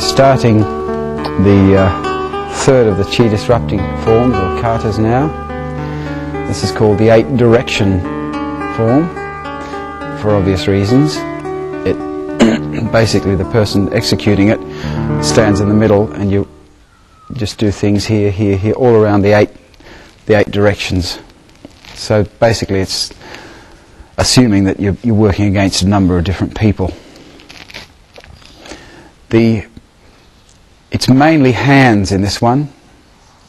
starting the third of the chi disrupting forms or katas now. This is called the 8 direction form for obvious reasons. It basically, the person executing it stands in the middle and you just do things here, here, here, all around the eight directions. So basically it's assuming that you're working against a number of different people. It's mainly hands in this one.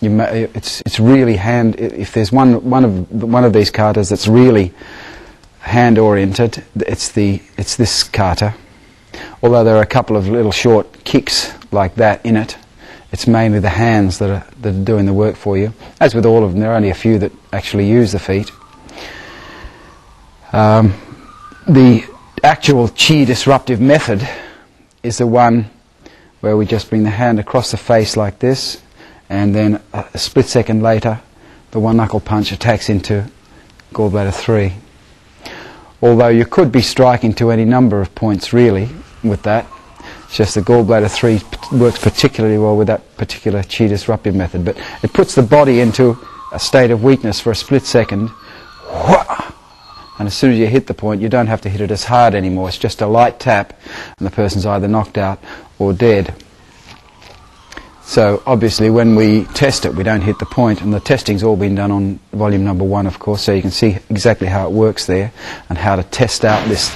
It's really hand. If there's one of these katas that's really hand oriented, it's this kata. Although there are a couple of little short kicks like that in it, it's mainly the hands that are doing the work for you. As with all of them, there are only a few that actually use the feet. The actual chi disruptive method is the one where we just bring the hand across the face like this, and then a split second later the one knuckle punch attacks into gallbladder 3. Although you could be striking to any number of points really with that. It's just the gallbladder 3 works particularly well with that particular chi disruptive method. But it puts the body into a state of weakness for a split second. And as soon as you hit the point, you don't have to hit it as hard anymore. It's just a light tap and the person's either knocked out or dead. So obviously when we test it, we don't hit the point, and the testing's all been done on volume number 1, of course, so you can see exactly how it works there and how to test out this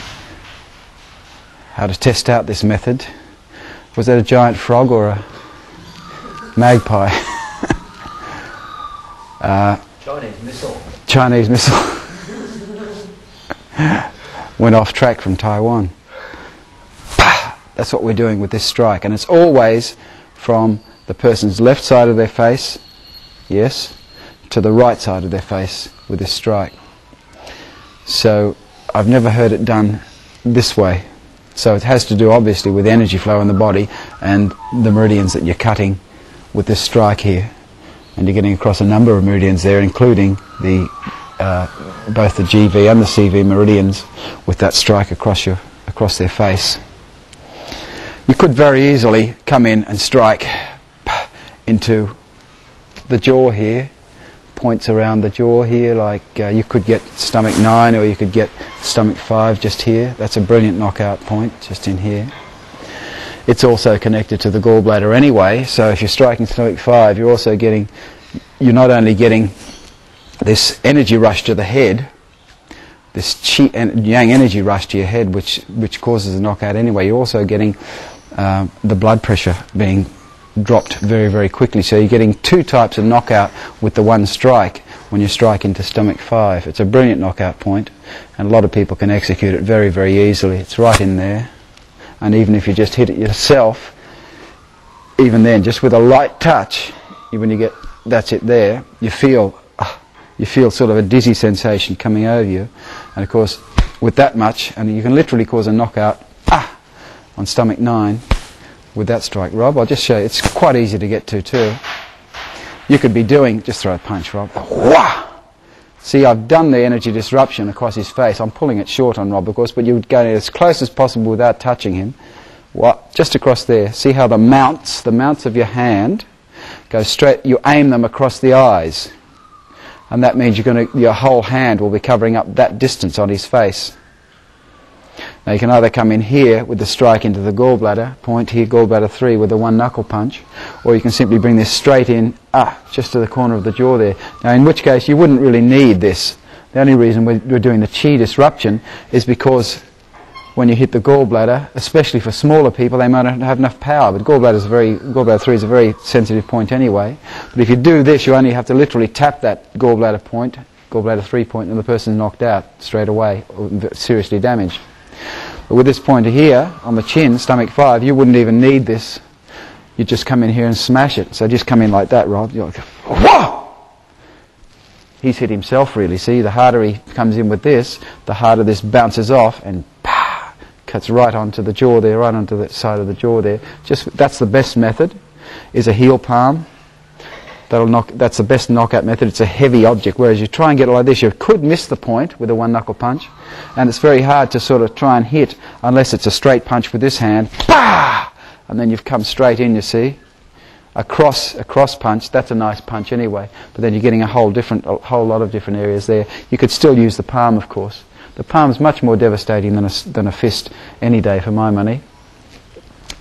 method. Was that a giant frog or a magpie? Chinese missile. Chinese missile. Went off track from Taiwan. That's what we're doing with this strike, and it's always from the person's left side of their face, yes, to the right side of their face with this strike. So I've never heard it done this way. So it has to do obviously with energy flow in the body and the meridians that you're cutting with this strike here. And you're getting across a number of meridians there, including the both the GV and the CV meridians with that strike across their face. You could very easily come in and strike into the jaw here, points around the jaw here, like you could get stomach 9 or you could get stomach 5 just here. That's a brilliant knockout point just in here. It's also connected to the gallbladder anyway, so if you're striking stomach 5, you're not only getting this energy rush to the head, this qi and yang energy rush to your head, which causes a knockout anyway, you're also getting the blood pressure being dropped very, very quickly. So you're getting 2 types of knockout with the one strike when you strike into stomach 5. It's a brilliant knockout point, and a lot of people can execute it very, very easily. It's right in there. And even if you just hit it yourself, even then, just with a light touch, when you get, that's it there, you feel sort of a dizzy sensation coming over you. And of course, with that much, and you can literally cause a knockout on stomach 9 with that strike. Rob, I'll just show you. It's quite easy to get to too. You could be doing, just throw a punch, Rob. Wah! See, I've done the energy disruption across his face. I'm pulling it short on Rob, of course, but you would go as close as possible without touching him. Just across there. See how the mounts of your hand go straight, you aim them across the eyes. And that means your whole hand will be covering up that distance on his face. Now you can either come in here with the strike into the gallbladder, point here, gallbladder 3 with the one knuckle punch, or you can simply bring this straight in, just to the corner of the jaw there. Now in which case you wouldn't really need this. The only reason we're doing the chi disruption is because when you hit the gallbladder, especially for smaller people, they might not have enough power, but gallbladder 3 is a very sensitive point anyway. But if you do this, you only have to literally tap that gallbladder 3 point, and the person's knocked out straight away, or seriously damaged. But with this pointer here, on the chin, stomach 5, you wouldn't even need this. You just come in here and smash it. So just come in like that, Rob. You're like, whoa! He's hit himself really, see? The harder he comes in with this, the harder this bounces off and cuts right onto the jaw there, right onto the side of the jaw there. That's the best method, is a heel palm. That's the best knockout method. It's a heavy object, whereas you try and get it like this, you could miss the point with a one knuckle punch, and it's very hard to sort of try and hit unless it's a straight punch with this hand, and then you've come straight in, you see. A cross punch, that's a nice punch anyway, but then you're getting a whole lot of different areas there. You could still use the palm, of course. The palm's much more devastating than a fist any day for my money.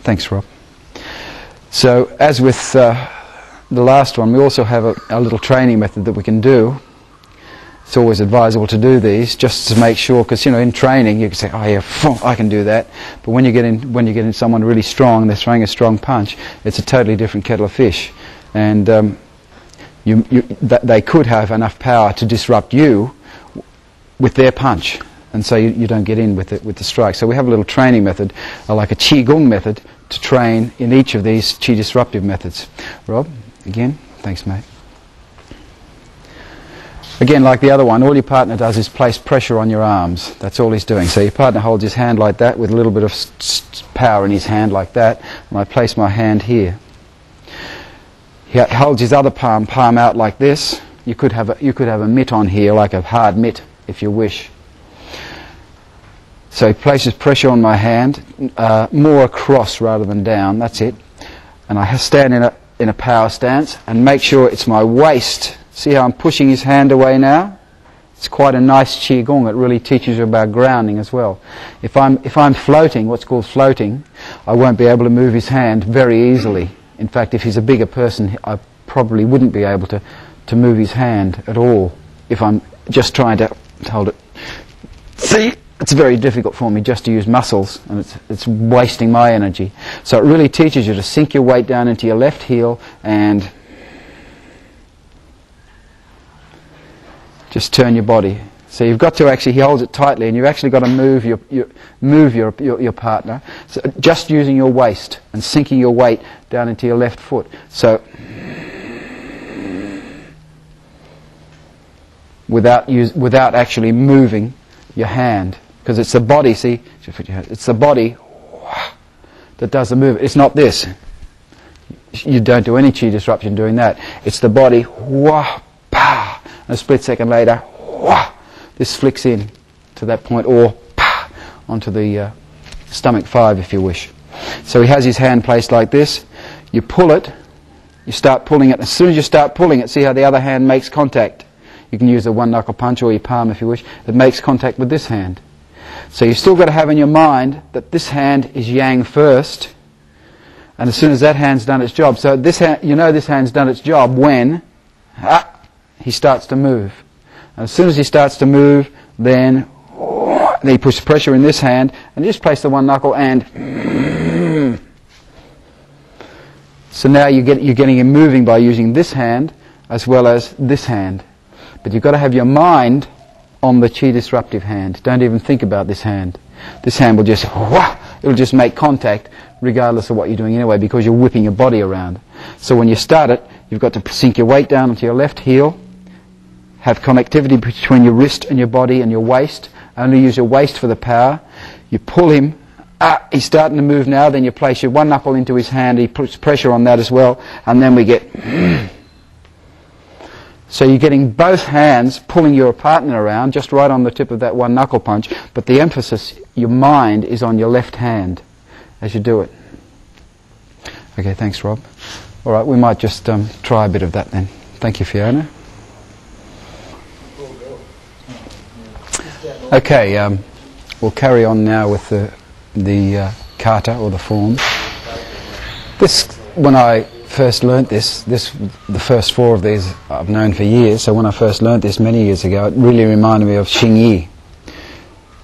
Thanks, Rob. So, as with the last one, we also have a little training method that we can do. It's always advisable to do these just to make sure, because in training you can say, oh yeah, I can do that. But when you get in someone really strong and they're throwing a strong punch, it's a totally different kettle of fish. And they could have enough power to disrupt you with their punch, and so you don't get in with the strike. So we have a little training method, like a Qigong method, to train in each of these Qi disruptive methods. Rob, again, thanks, mate. Again, like the other one, all your partner does is place pressure on your arms. That's all he's doing. So your partner holds his hand like that with a little bit of power in his hand like that, and I place my hand here. He holds his other palm out like this. You could have a mitt on here, like a hard mitt, if you wish. So he places pressure on my hand, more across rather than down. That's it. And I stand in a power stance and make sure it's my waist. See how I'm pushing his hand away now? It's quite a nice Qigong. It really teaches you about grounding as well. If I'm floating, what's called floating, I won't be able to move his hand very easily. In fact, if he's a bigger person, I probably wouldn't be able to move his hand at all if I'm just trying to hold it. See? It's very difficult for me just to use muscles, and it's wasting my energy. So it really teaches you to sink your weight down into your left heel and just turn your body. So you've got to actually, he holds it tightly, and you've actually got to move your partner. So just using your waist and sinking your weight down into your left foot. So without actually moving your hand, because it's the body. See, it's the body that does the move. It's not this. You don't do any Qi disruption doing that. It's the body. And a split second later, this flicks in to that point, or onto the stomach 5 if you wish. So he has his hand placed like this. You pull it, you start pulling it. As soon as you start pulling it, see how the other hand makes contact. You can use a one knuckle punch or your palm if you wish. It makes contact with this hand. So you've still got to have in your mind that this hand is yang first, and as soon as that hand's done its job, so this hand, this hand's done its job when he starts to move. And as soon as he starts to move, then he puts pressure in this hand, and you just place the one knuckle, and so now you're getting him moving by using this hand as well as this hand. But you've got to have your mind on the Qi disruptive hand. Don't even think about this hand. This hand will just make contact regardless of what you're doing anyway, because you're whipping your body around. So when you start it, you've got to sink your weight down onto your left heel, have connectivity between your wrist and your body and your waist. Only use your waist for the power. You pull him. He's starting to move now. Then you place your one knuckle into his hand. He puts pressure on that as well. And then we get... So you're getting both hands pulling your partner around just right on the tip of that one knuckle punch, but the emphasis, your mind, is on your left hand as you do it. Okay, thanks, Rob. All right, we might just try a bit of that then. Thank you, Fiona. Okay, we'll carry on now with the kata, or the form. This, when I first learnt this, the first 4 of these I've known for years, so when I first learnt this many years ago, it really reminded me of Xing Yi.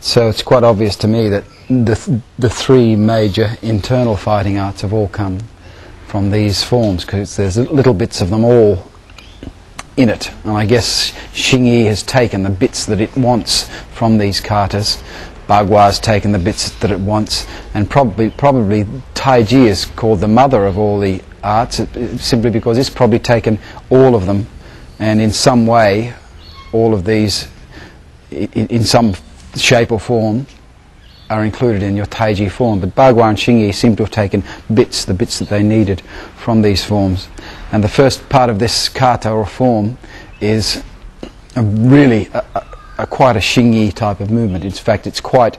So it's quite obvious to me that the 3 major internal fighting arts have all come from these forms, because there's little bits of them all in it. And I guess Xing Yi has taken the bits that it wants from these katas. Baghua's taken the bits that it wants, and probably Tai Chi is called the mother of all the arts, simply because it's probably taken all of them, and in some way all of these in some shape or form are included in your Tai Chi form. But Baghua and Xing Yi seem to have taken the bits that they needed from these forms. And the first part of this kata or form is really quite a Xing Yi type of movement. In fact, it's quite